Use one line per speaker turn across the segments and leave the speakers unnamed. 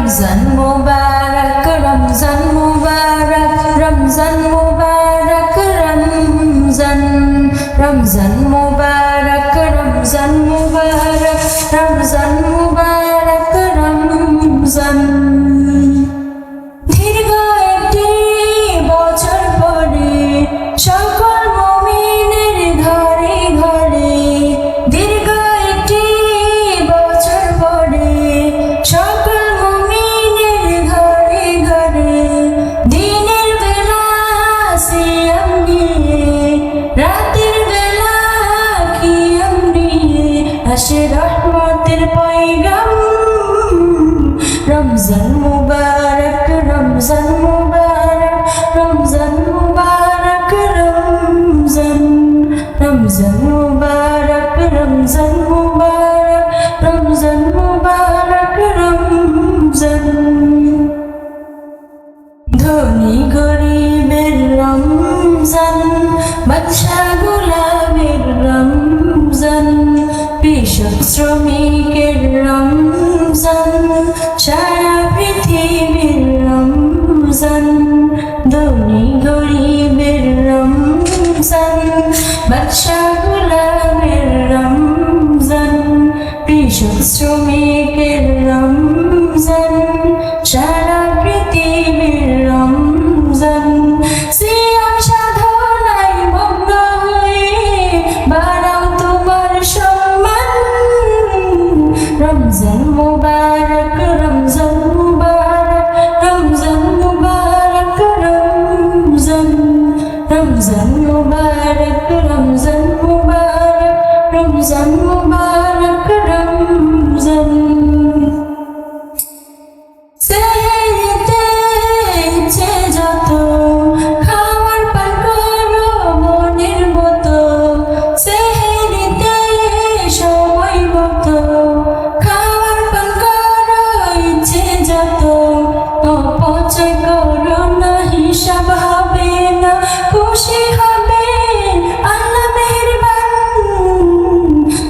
রমজান মুবারক রমজান মুবারক রমজান মুবারক রমজান রমজান মুবারক রমজান মুবারক রমজান মুবারক রমজান দীর্ঘ একটি বছর পরে সকল মুমিনের ঘরে ঘরে দীর্ঘ একটি বছর পরে সকল মুমিনের ঘরে ঘরে দিনের বেলা সিয়াম নিয়ে রাতের বেলা কিয়াম নিয়ে আসে রহমতের পয়গাম রমজান মুবারক রমজান মুবারক রমজান মুবারক রমজান রমজান মুবারক রমজান মুবারক রমজান মুবারক রমজান ধনী গরিবের রমজান বাদশা গোলামের রমজান কৃষক শ্রমিকের রমজান সারা পৃথিবীর রমজান ধনী গরিবের রমজান বাদশা গোলামের রমজান কৃষক শ্রমিকের রমজান সারা পৃথিবীর রমজান সিয়াম সাধনায় মগ্ন হয়ে বাড়াও তোমার সম্মান রমজান মুবারক রমজান মুবারক রমজান মুবারক রমজান রমজান মুবারক রমজান মুবারক রমজান মুবারক রমজান সেহরিতে ইচ্ছে যত খাওয়ার পান করো মনের মতো সেহরিতে সময় মতো খাওয়ার পান করো ইচ্ছে যত অপচয় করো না হিসাব হবে না খুশি হবে আল্লাহ মেহেরবান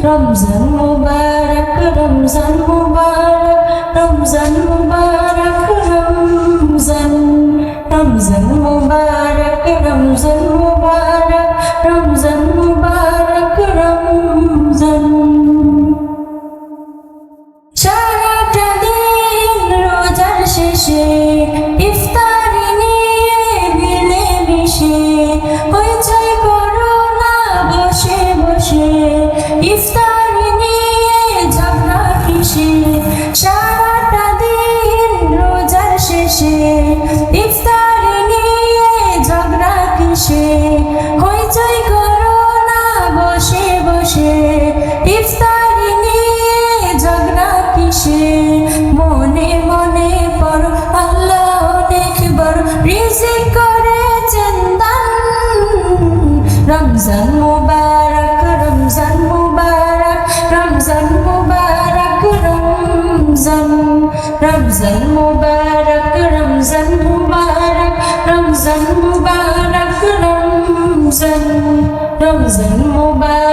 রমজান মুবারক রমজান মুবারক রমজান মুবারক রমজান রমজান মুবারক রমজান মুবারক রমজান মুবারক রমজান সারাটা দিন রোজার শেষে ইফতারি নিয়ে মিলে মিশে হইচই করো না বসে বসে ইফতারি নিয়ে ঝগড়া কিসে সারাটা দিন রোজার শেষে ইফতারি নিয়ে ঝগড়া কিসে হইচই করো না বসে বসে ইফতারি নিয়ে ঝগড়া কিসে মনে মনে পড়ো আল্লাহ অনেক বড় রিজিক করেছেন দান রমজান মুবারক রমজান মুবারক রমজান মুবারক রমজান রমজান মুবারক রমজান মুবারক রমজান মুবারক রমজান রমজান মুবারক